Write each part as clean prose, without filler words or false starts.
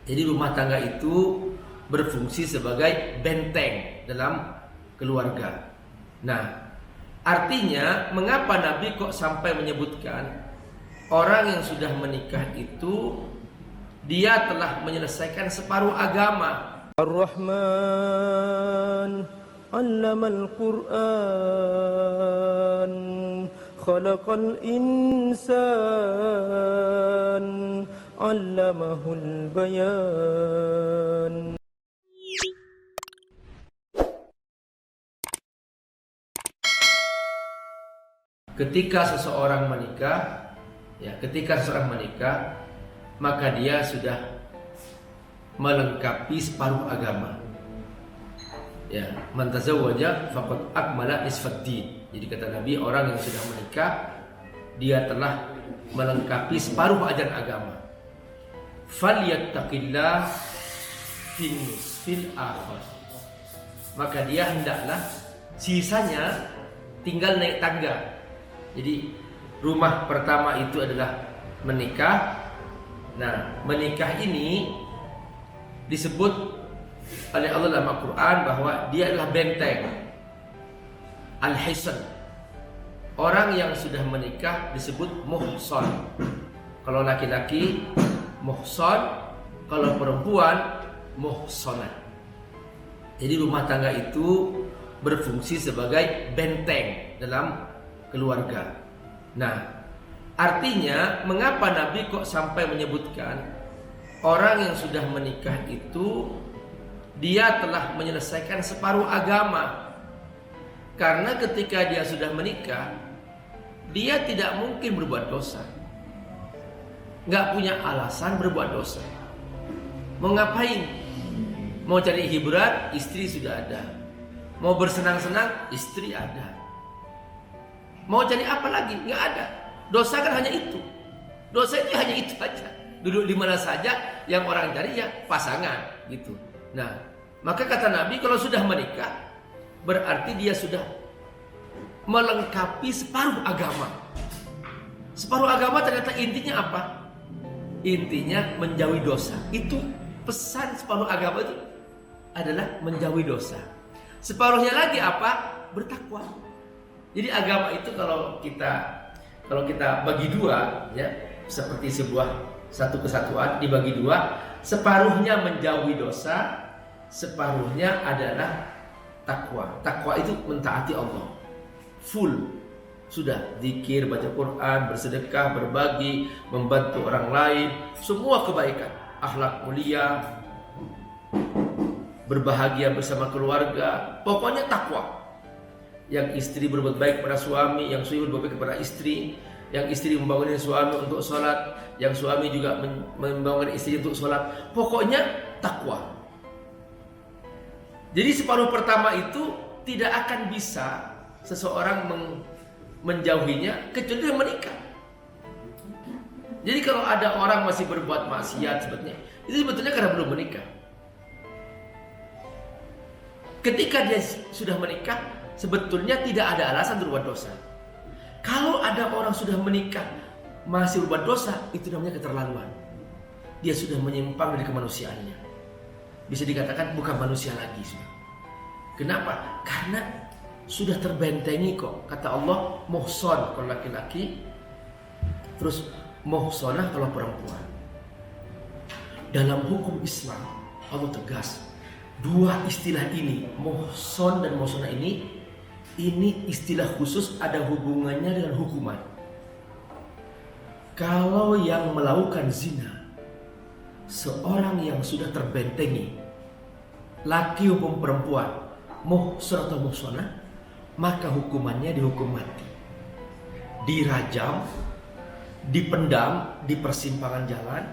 Jadi rumah tangga itu berfungsi sebagai benteng dalam keluarga. Nah, artinya mengapa Nabi kok sampai menyebutkan orang yang sudah menikah itu dia telah menyelesaikan separuh agama. Ar-Rahman 'allamal Qur'an khalaqal insan 'allamahul bayan. Ketika seseorang menikah, maka dia sudah melengkapi separuh agama. Ya, man tazawwaja faqad akmala nisfad din. Jadi kata Nabi, orang yang sudah menikah dia telah melengkapi separuh ajaran agama. Falyattaqillah fil akhir. Maka dia hendaklah sisanya tinggal naik tangga. Jadi rumah pertama itu adalah menikah. Nah, menikah ini disebut oleh Allah dalam Al-Quran bahwa dia adalah benteng, al-hisan. Orang yang sudah menikah disebut muhsan. Kalau laki-laki muhsan, kalau perempuan muhsanah. Jadi rumah tangga itu berfungsi sebagai benteng dalam keluarga. Nah, artinya mengapa Nabi kok sampai menyebutkan orang yang sudah menikah itu dia telah menyelesaikan separuh agama. Karena ketika dia sudah menikah, dia tidak mungkin berbuat dosa. Nggak punya alasan berbuat dosa. Mau ngapain? Mau cari hiburan, istri sudah ada. Mau bersenang-senang, istri ada. Mau cari apa lagi? Nggak ada. Dosa kan hanya itu. Dosa itu hanya itu aja. Duduk di mana saja yang orang cari ya pasangan gitu. Nah, maka kata Nabi kalau sudah menikah berarti dia sudah melengkapi separuh agama. Separuh agama ternyata intinya apa? Intinya menjauhi dosa. Itu pesan separuh agama itu adalah menjauhi dosa. Separuhnya lagi apa? Bertakwa. Jadi agama itu kalau kita bagi dua ya, seperti satu kesatuan dibagi dua, separuhnya menjauhi dosa, separuhnya adalah takwa. Takwa itu mentaati Allah. Full. Sudah zikir, baca Quran, bersedekah, berbagi, membantu orang lain, semua kebaikan, akhlak mulia, berbahagia bersama keluarga, pokoknya takwa. Yang istri berbuat baik kepada suami, yang suami berbuat baik kepada istri, yang istri membangun suami untuk sholat, yang suami juga membangun istri untuk sholat. Pokoknya takwa. Jadi separuh pertama itu tidak akan bisa seseorang menjauhinya kecuali dia menikah. Jadi kalau ada orang masih berbuat maksiat itu sebetulnya karena belum menikah. Ketika dia sudah menikah, sebetulnya tidak ada alasan berbuat dosa. Kalau ada orang sudah menikah masih berbuat dosa, itu namanya keterlaluan. Dia sudah menyimpang dari kemanusiaannya. Bisa dikatakan bukan manusia lagi sudah. Kenapa? Karena sudah terbentengi kok. Kata Allah, muhsan kalau laki-laki, terus muhsanah kalau perempuan. Dalam hukum Islam, Allah tegas. Dua istilah ini, muhsan dan muhsanah ini istilah khusus, ada hubungannya dengan hukuman. Kalau yang melakukan zina, seorang yang sudah terbentengi, laki hukum perempuan, muhsan atau muhsanah, maka hukumannya dihukum mati, dirajam, dipendam di persimpangan jalan,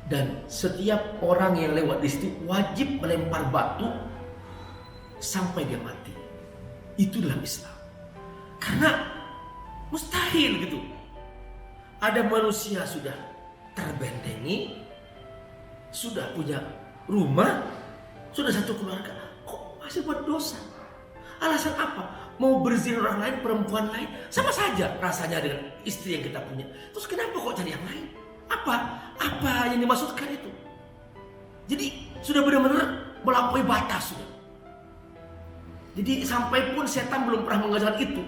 dan setiap orang yang lewat di situ wajib melempar batu sampai dia mati. Itu dalam Islam. Karena mustahil gitu. Ada manusia sudah terbentengi, sudah punya rumah, sudah satu keluarga, kok masih buat dosa? Alasan apa? Mau berzina orang lain, perempuan lain, sama saja rasanya dengan istri yang kita punya. Terus kenapa kok cari yang lain? Apa yang dimaksudkan itu? Jadi sudah benar-benar melampaui batas sudah. Jadi sampai pun setan belum pernah mengajarkan itu,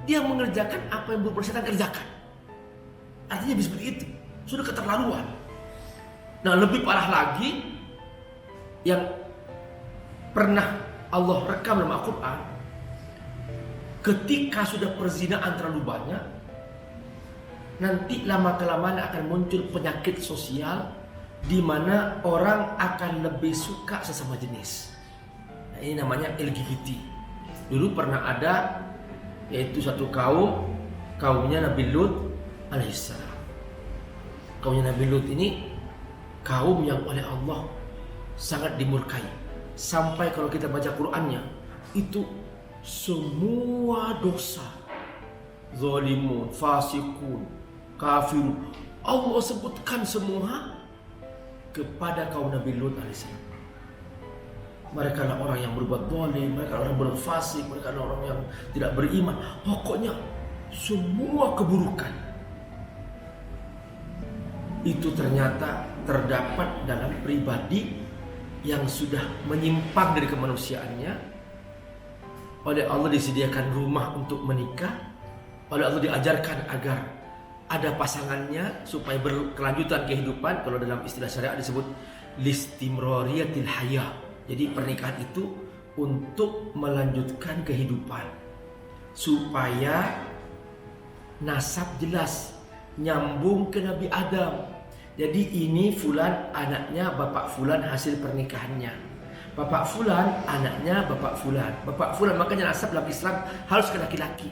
dia mengerjakan apa yang belum pernah setan kerjakan. Artinya seperti itu, sudah keterlaluan. Nah, lebih parah lagi yang pernah Allah rekam dalam Al-Quran, ketika sudah perzinaan terlalu banyak, nanti lama-kelamaan akan muncul penyakit sosial di mana orang akan lebih suka sesama jenis. Nah, ini namanya LGBT. Dulu pernah ada, yaitu satu kaumnya Nabi Lut alaihissalam. Kaumnya Nabi Lut ini kaum yang oleh Allah sangat dimurkai. Sampai kalau kita baca Qur'annya, itu semua dosa, zalimun, fasikun, kafirun, Allah sebutkan semua kepada kaum Nabi Lut alaihissalam. Mereka adalah orang yang berbuat zalim, mereka adalah orang berbuat fasik, mereka adalah orang yang tidak beriman. Pokoknya semua keburukan itu ternyata terdapat dalam pribadi yang sudah menyimpang dari kemanusiaannya. Oleh Allah disediakan rumah untuk menikah, oleh Allah diajarkan agar ada pasangannya supaya berkelanjutan kehidupan. Kalau dalam istilah syariat disebut listimrariyatil haya. Jadi pernikahan itu untuk melanjutkan kehidupan, supaya nasab jelas, nyambung ke Nabi Adam. Jadi ini fulan anaknya bapak fulan hasil pernikahannya, bapak fulan anaknya bapak fulan. Bapak fulan, makanya nasab dalam Islam harus ke laki-laki,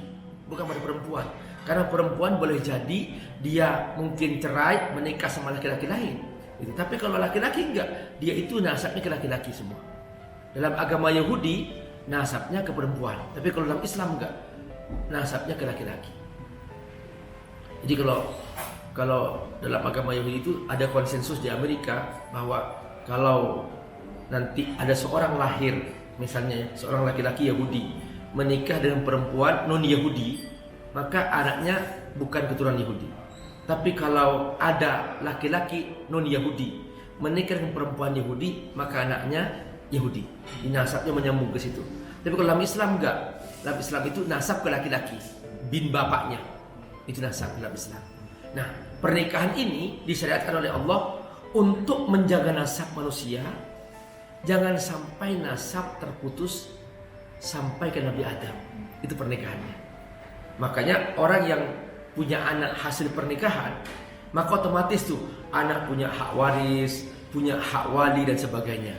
bukan pada perempuan. Karena perempuan boleh jadi dia mungkin cerai menikah sama laki-laki lain. Tapi kalau laki-laki enggak, dia itu nasabnya ke laki-laki semua. Dalam agama Yahudi nasabnya ke perempuan, tapi kalau dalam Islam enggak, nasabnya ke laki-laki. Jadi kalau dalam agama Yahudi itu ada konsensus di Amerika bahwa kalau nanti ada seorang lahir, misalnya seorang laki-laki Yahudi menikah dengan perempuan non-Yahudi, maka anaknya bukan keturunan Yahudi. Tapi kalau ada laki-laki non-Yahudi menikah dengan perempuan Yahudi, maka anaknya Yahudi. Ini nasabnya menyambung ke situ. Tapi kalau dalam Islam enggak. Dalam Islam itu nasab ke laki-laki, bin bapaknya. Itu nasab dalam Islam. Nah, pernikahan ini disyariatkan oleh Allah untuk menjaga nasab manusia. Jangan sampai nasab terputus sampai ke Nabi Adam. Itu pernikahannya. Makanya orang yang punya anak hasil pernikahan, maka otomatis tuh anak punya hak waris, punya hak wali dan sebagainya.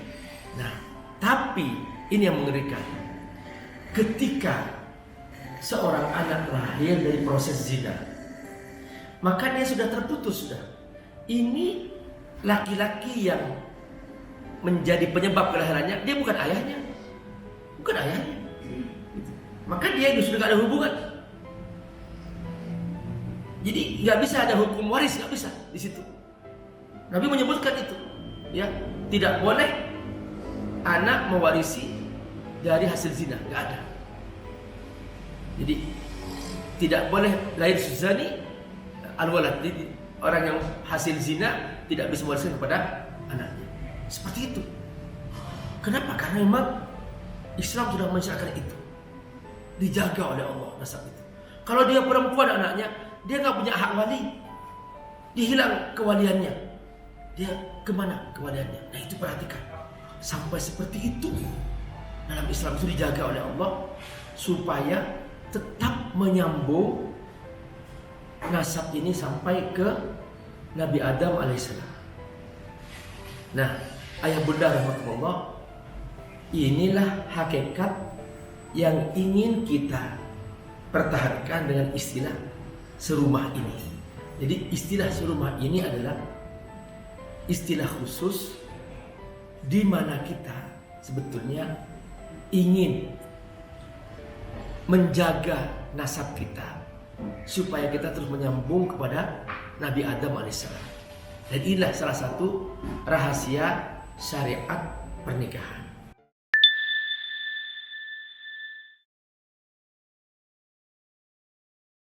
Nah, tapi ini yang mengerikan. Ketika seorang anak lahir dari proses zina, maka dia sudah terputus sudah. Ini laki-laki yang menjadi penyebab kelahirannya, dia bukan ayahnya. Bukan ayahnya. Maka dia sudah tidak ada hubungan. Jadi nggak bisa ada hukum waris, nggak bisa di situ. Nabi menyebutkan itu, ya, tidak boleh anak mewarisi dari hasil zina, nggak ada. Jadi tidak boleh lahir zani al-walad. Jadi orang yang hasil zina tidak bisa mewariskan kepada anaknya. Seperti itu. Kenapa? Karena memang Islam sudah mensyariatkan itu. Dijaga oleh Allah nasab itu. Kalau dia perempuan anaknya, dia nggak punya hak wali, dia hilang kewaliannya. Dia kemana kewaliannya? Nah itu perhatikan. Sampai seperti itu dalam Islam itu dijaga oleh Allah supaya tetap menyambung nasab ini sampai ke Nabi Adam alaihissalam. Nah, ayah bunda rahmatullah, inilah hakikat yang ingin kita pertahankan dengan istilah serumah ini. Jadi istilah serumah ini adalah istilah khusus di mana kita sebetulnya ingin menjaga nasab kita supaya kita terus menyambung kepada Nabi Adam alaihissalam. Dan inilah salah satu rahasia syariat pernikahan.